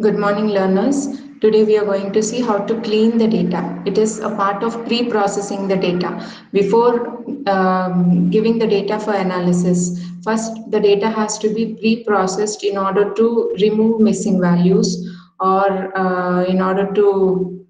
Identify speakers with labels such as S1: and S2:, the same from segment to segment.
S1: Good morning, learners. Today we are going to see how to clean the data. It is a part of pre-processing the data. Before giving the data for analysis, first the data has to be pre-processed in order to remove missing values or in order to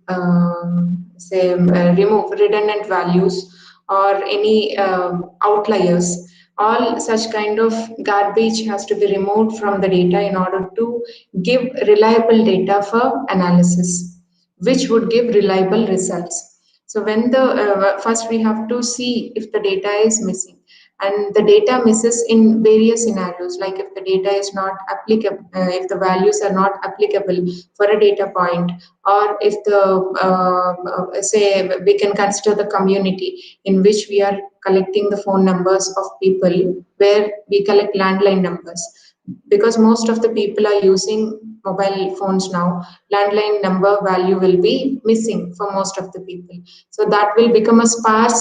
S1: remove redundant values or any outliers. All such kind of garbage has to be removed from the data in order to give reliable data for analysis, which would give reliable results. So when the first we have to see if the data is missing, and the data misses in various scenarios, like if the data is not applicable, if the values are not applicable for a data point, or if the say we can consider the community in which we are collecting the phone numbers of people, where we collect landline numbers, because most of the people are using mobile phones now. Landline number value will be missing for most of the people, so that will become a sparse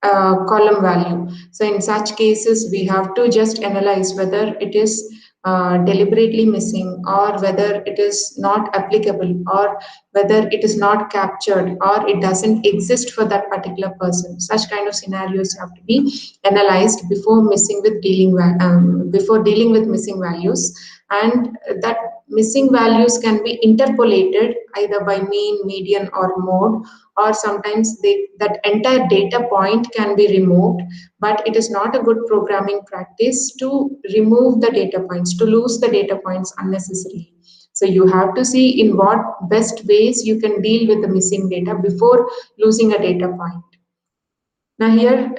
S1: column value. So in such cases we have to just analyze whether it is deliberately missing, or whether it is not applicable, or whether it is not captured, or it doesn't exist for that particular person. Such kind of scenarios have to be analyzed before before dealing with missing values. And that missing values can be interpolated either by mean, median, or mode, or sometimes that entire data point can be removed. But it is not a good programming practice to remove the data points, to lose the data points unnecessarily. So you have to see in what best ways you can deal with the missing data before losing a data point. Now here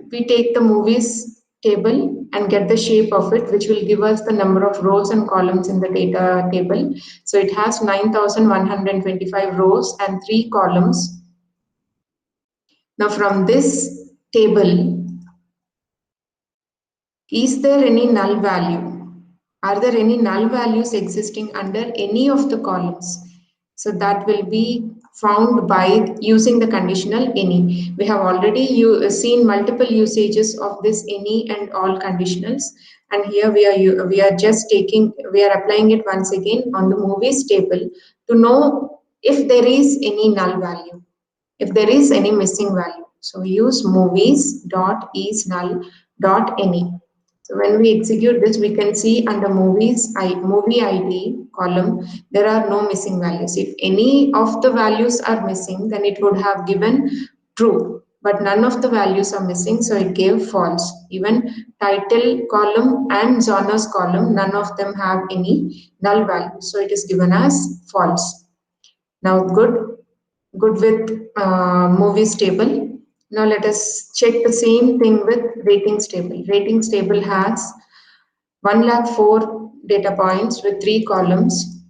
S1: we take the movies table and get the shape of it, which will give us the number of rows and columns in the data table. So it has 9,125 rows and 3 columns. Now from this table, is there any null value? Are there any null values existing under any of the columns? So that will be found by using the conditional any. We have already seen multiple usages of this any and all conditionals, and here we are just applying it once again on the movies table to know if there is any null value, if there is any missing value. So we use movies dot is null dot any. So when we execute this, we can see under movie ID column, there are no missing values. If any of the values are missing, then it would have given true, but none of the values are missing, so it gave false. Even title column and genres column, none of them have any null value, so it is given as false. Now good with movies table. Now let us check the same thing with ratings table. Ratings table has 104 data points with 3 columns,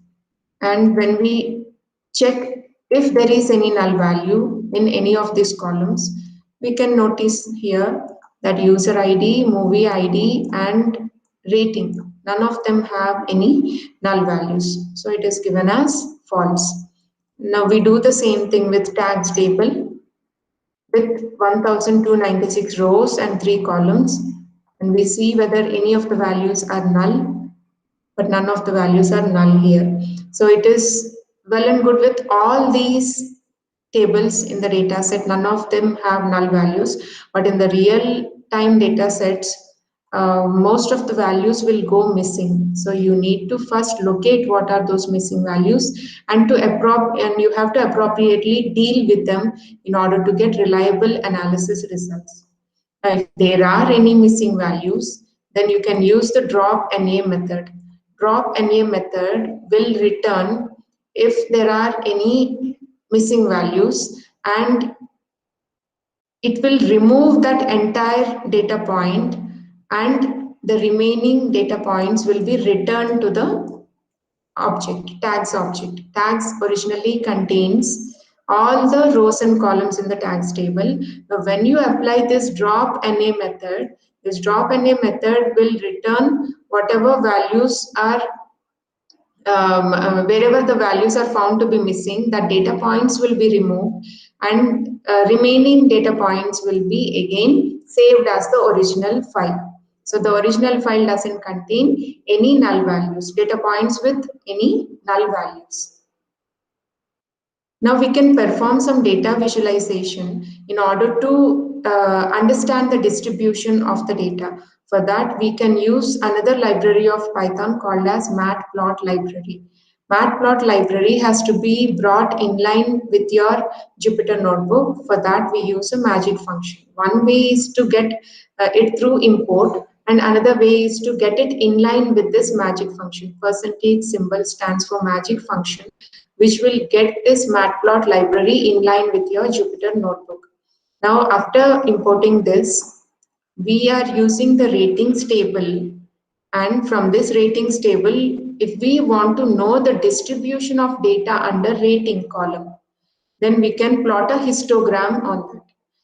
S1: and when we check if there is any null value in any of these columns, we can notice here that user ID, movie ID, and rating, none of them have any null values, so it is given as false. Now we do the same thing with tags table with 1296 rows and 3 columns, and we see whether any of the values are null, but none of the values are null here. So it is well and good with all these tables in the data set, none of them have null values, but in the real time data sets, most of the values will go missing. So you need to first locate what are those missing values, and you have to appropriately deal with them in order to get reliable analysis results. If there are any missing values, then you can use the drop NA method. Drop NA method will return if there are any missing values, and it will remove that entire data point, and the remaining data points will be returned to the object, tags object. Tags originally contains all the rows and columns in the tags table. Now when you apply this drop NA method, this drop NA method will return whatever values are wherever the values are found to be missing, that data points will be removed, and remaining data points will be again saved as the original file. So the original file doesn't contain any null values, data points with any null values. Now we can perform some data visualization in order to understand the distribution of the data. For that, we can use another library of Python called as matplot library. Matplot library has to be brought in line with your Jupyter notebook. For that, we use a magic function. One way is to get it through import, and another way is to get it in line with this magic function. Percentage symbol stands for magic function, which will get this matplot library in line with your Jupyter notebook. Now, after importing this, we are using the ratings table, and from this ratings table, if we want to know the distribution of data under rating column, then we can plot a histogram on that.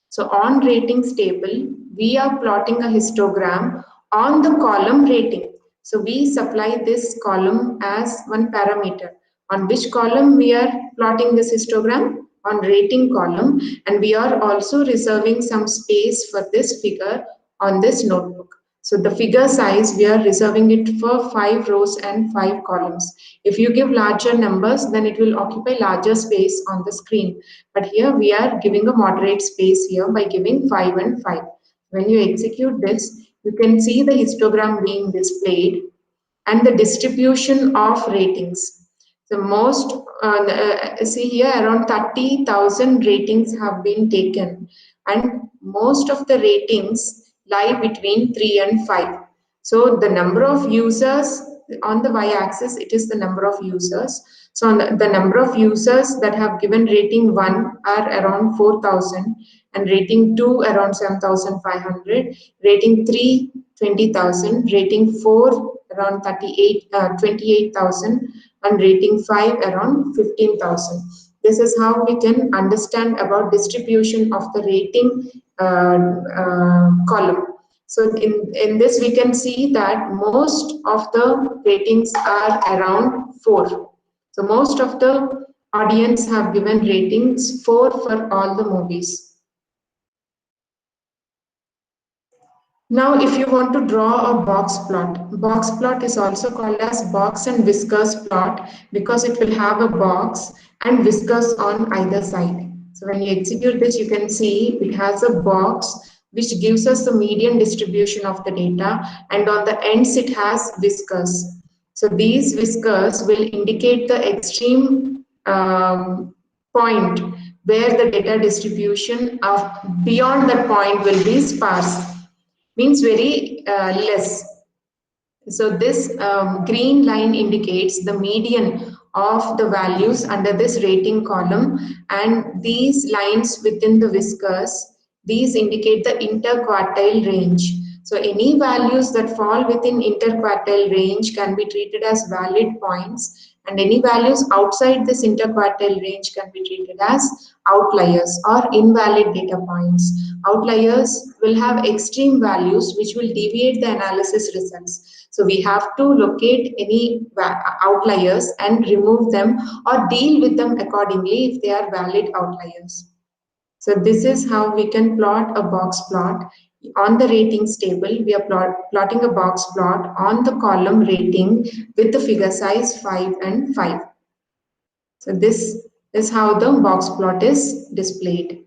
S1: So on ratings table, we are plotting a histogram on the column rating. So we supply this column as one parameter. On which column we are plotting this histogram? On rating column, and we are also reserving some space for this figure on this notebook. So the figure size, we are reserving it for 5 rows and 5 columns. If you give larger numbers, then it will occupy larger space on the screen. But here we are giving a moderate space here by giving 5 and 5. When you execute this, you can see the histogram being displayed and the distribution of ratings. So most, see here around 30,000 ratings have been taken, and most of the ratings lie between 3 and 5. So the number of users on the y-axis, it is the number of users. So on the number of users that have given rating 1 are around 4,000, and rating 2 around 7,500, rating 3 20,000, rating 4 around 28,000, and rating 5 around 15,000. This is how we can understand about distribution of the rating column. So in this we can see that most of the ratings are around 4. So most of the audience have given ratings 4 for all the movies. Now, if you want to draw a box plot is also called as box and whiskers plot because it will have a box and whiskers on either side. So when you execute this, you can see it has a box which gives us the median distribution of the data, and on the ends it has whiskers. So these whiskers will indicate the extreme point where the data distribution of beyond that point will be sparse, means very less. So this green line indicates the median of the values under this rating column, and these lines within the whiskers, these indicate the interquartile range. So any values that fall within interquartile range can be treated as valid points, and any values outside this interquartile range can be treated as outliers or invalid data points. Outliers will have extreme values which will deviate the analysis results. So we have to locate any outliers and remove them or deal with them accordingly if they are valid outliers. So this is how we can plot a box plot. On the ratings table, we are plotting a box plot on the column rating with the figure size 5 and 5. So this is how the box plot is displayed.